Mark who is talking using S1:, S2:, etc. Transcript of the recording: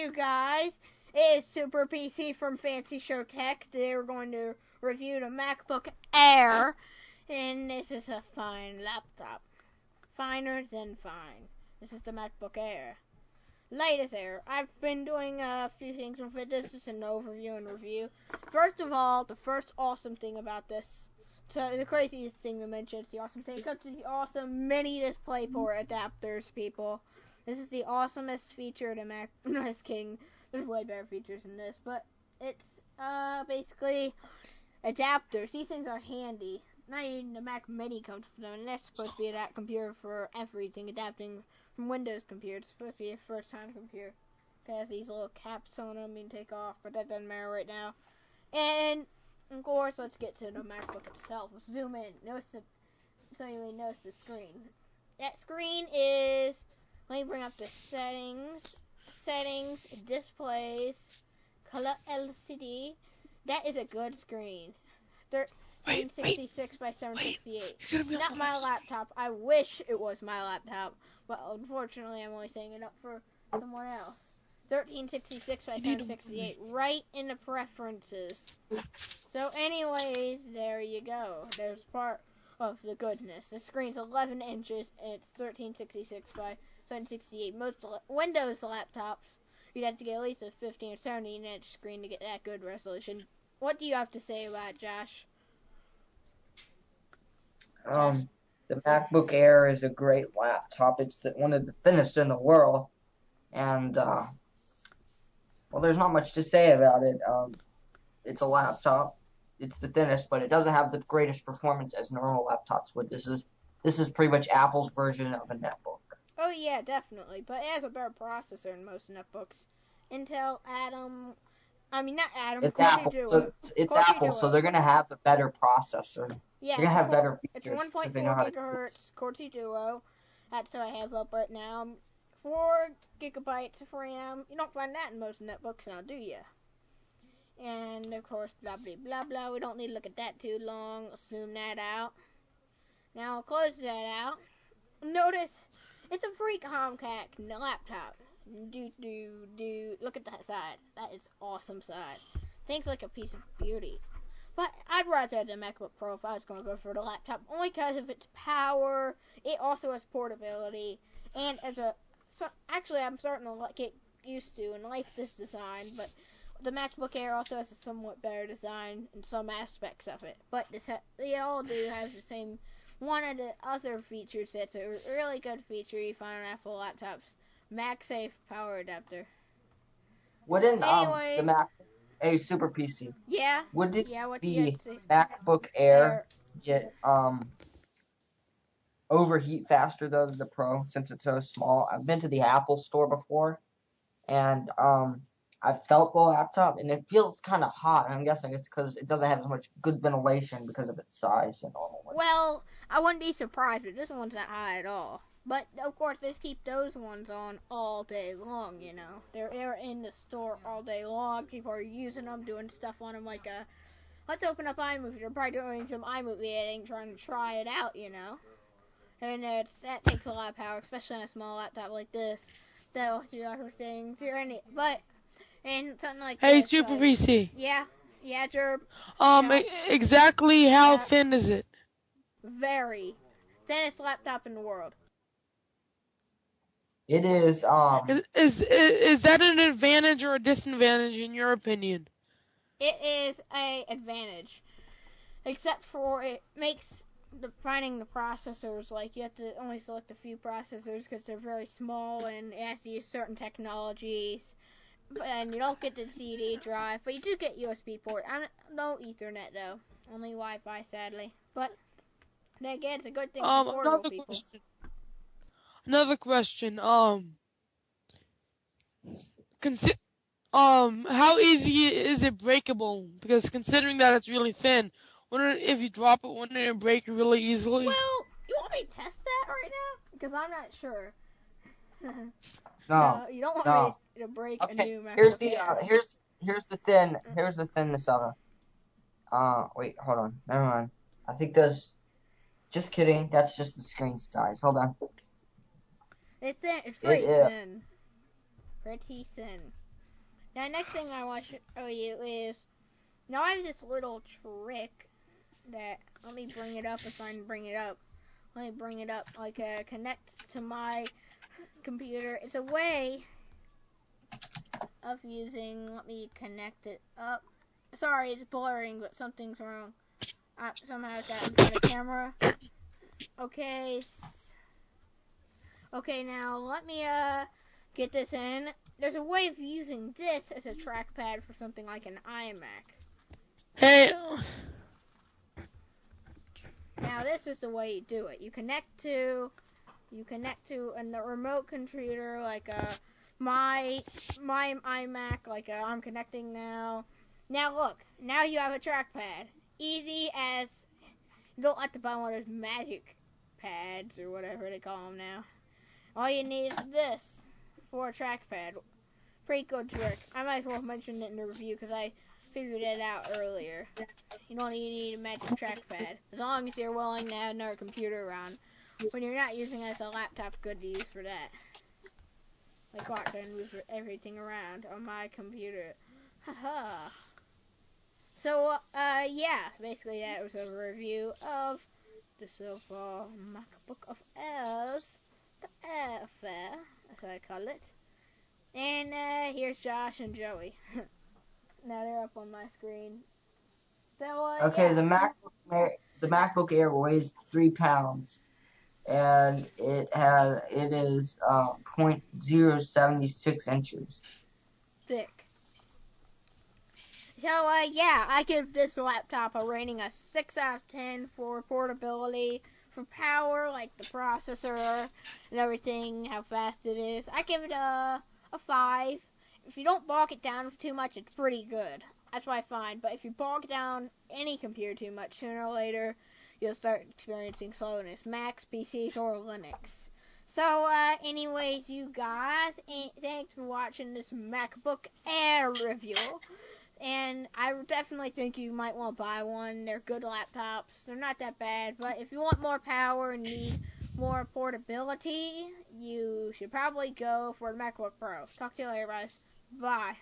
S1: you guys? It is Super PC from Fancy Show Tech. Today we're going to review the MacBook Air, and this is a fine laptop. Finer than fine. This is the MacBook Air. Latest Air. I've been doing a few things with it. This is an overview and review. First of all, the first awesome thing about this, so the craziest thing to mention is the awesome thing. It comes to the awesome mini DisplayPort adapters, people. This is the awesomest feature of the Mac OS King. There's way better features than this, but it's basically adapters. These things are handy. Not even the Mac Mini comes with them, and that's supposed to be that computer for everything, adapting from Windows computers. It's supposed to be a first-time computer. It has these little caps on them you can take off, but that doesn't matter right now. And of course, let's get to the MacBook itself. Let's zoom in. Notice so you may notice the screen. That screen is. Let me bring up the settings. Settings, displays, color LCD. That is a good screen. 1366 by 768. Not my laptop. I wish it was my laptop, but unfortunately I'm only setting it up for someone else. 1366 by 768. Right in the preferences. So anyways, there you go. There's part of the goodness. The screen's 11 inches and it's 1366 by 768. Most Windows laptops, you'd have to get at least a 15 or 17 inch screen to get that good resolution. What do you have to say about it, Josh?
S2: The MacBook Air is a great laptop. It's one of the thinnest in the world, and well, there's not much to say about it. It's a laptop. It's the thinnest, but it doesn't have the greatest performance as normal laptops would. This is pretty much Apple's version of a netbook.
S1: Oh yeah, definitely. But it has a better processor than most netbooks. Intel Atom. I mean, not Atom.
S2: It's Apple, so they're gonna have a better processor.
S1: Yeah,
S2: they're gonna have better features.
S1: It's 1.4 gigahertz Core 2 Duo. That's what I have up right now. 4 gigabytes of RAM. You don't find that in most netbooks now, do you? And of course, blah blah blah blah. We don't need to look at that too long. Zoom that out. Now I'll close that out. Notice. It's a free Comcast laptop. Look at that side. That is awesome side. Things like a piece of beauty. But I'd rather have the MacBook Pro if I was going to go for the laptop. Only because of its power. It also has portability. And actually, I'm starting to get used to and like this design. But the MacBook Air also has a somewhat better design in some aspects of it. But they all do have the same. One of the other features that's a really good feature you find on Apple laptops, MagSafe power adapter.
S2: Wouldn't the Mac a Super PC?
S1: Yeah.
S2: Wouldn't the MacBook Air get overheat faster though than the Pro since it's so small? I've been to the Apple store before, and I've felt the laptop, and it feels kind of hot. I'm guessing it's because it doesn't have as much good ventilation because of its size and all.
S1: Well, I wouldn't be surprised, but this one's not hot at all. But, of course, they keep those ones on all day long, you know. They're in the store all day long. People are using them, doing stuff on them like let's open up iMovie. They're probably doing some iMovie editing, trying to try it out, you know. And that takes a lot of power, especially on a small laptop like this. That'll do other things. And something like
S3: Hey,
S1: this,
S3: Super PC.
S1: Yeah, Jerb.
S3: Exactly how thin is it?
S1: Very. Thinnest laptop in the world.
S2: It is,
S3: Is that an advantage or a disadvantage in your opinion?
S1: It is a advantage. Except for it makes finding the processors, like, you have to only select a few processors because they're very small and it has to use certain technologies. And you don't get the CD drive, but you do get USB port. No Ethernet though, only Wi-Fi sadly. But then again, it's a good thing for portable people.
S3: Another question. How easy is it breakable? Because considering that it's really thin, if you drop it, wouldn't it break really easily?
S1: Well, you want me to test that right now? Because I'm not sure.
S2: No,
S1: you don't want me to break a new MacBook Air.
S2: Here's the thinness of it. Wait, hold on. Never mind. I think just kidding. That's just the screen size. Hold on.
S1: It's pretty thin. Pretty thin. Now, next thing I want to show you is, now I have this little trick that, let me bring it up if I can bring it up. Let me bring it up, like, connect to my computer. It's a way of using, let me connect it up. Sorry, it's blurring, but something's wrong. Somehow it got in front of the camera. Okay. Okay, now let me, get this in. There's a way of using this as a trackpad for something like an iMac.
S3: Hey,
S1: Now this is the way you do it. You connect to the remote computer, like my iMac, like I'm connecting now. Now look, now you have a trackpad. Easy as, you don't have to buy one of those magic pads or whatever they call them now. All you need is this for a trackpad. Pretty good trick. I might as well mention it in the review because I figured it out earlier. You don't even need a magic trackpad. As long as you're willing to have another computer around. When you're not using it as a laptop, good to use for that. Like watch, I can move everything around on my computer. Haha. So, yeah. Basically that was a review of the so-far MacBook of Airs. The Air Affair, as I call it. And, here's Josh and Joey. Now they're up on my screen. So,
S2: Okay,
S1: yeah.
S2: the MacBook Air weighs 3 pounds, and it is 0.076 inches.
S1: Thick. So, yeah, I give this laptop a rating of 6 out of 10 for portability, for power, like the processor and everything, how fast it is. I give it a 5. If you don't bog it down too much, it's pretty good. That's what I find. But if you bog down any computer too much, sooner or later, you'll start experiencing slowness. Macs, PCs, or Linux. So, anyways, you guys, thanks for watching this MacBook Air review. And I definitely think you might want to buy one. They're good laptops. They're not that bad. But if you want more power and need more portability, you should probably go for the MacBook Pro. Talk to you later, guys. Bye.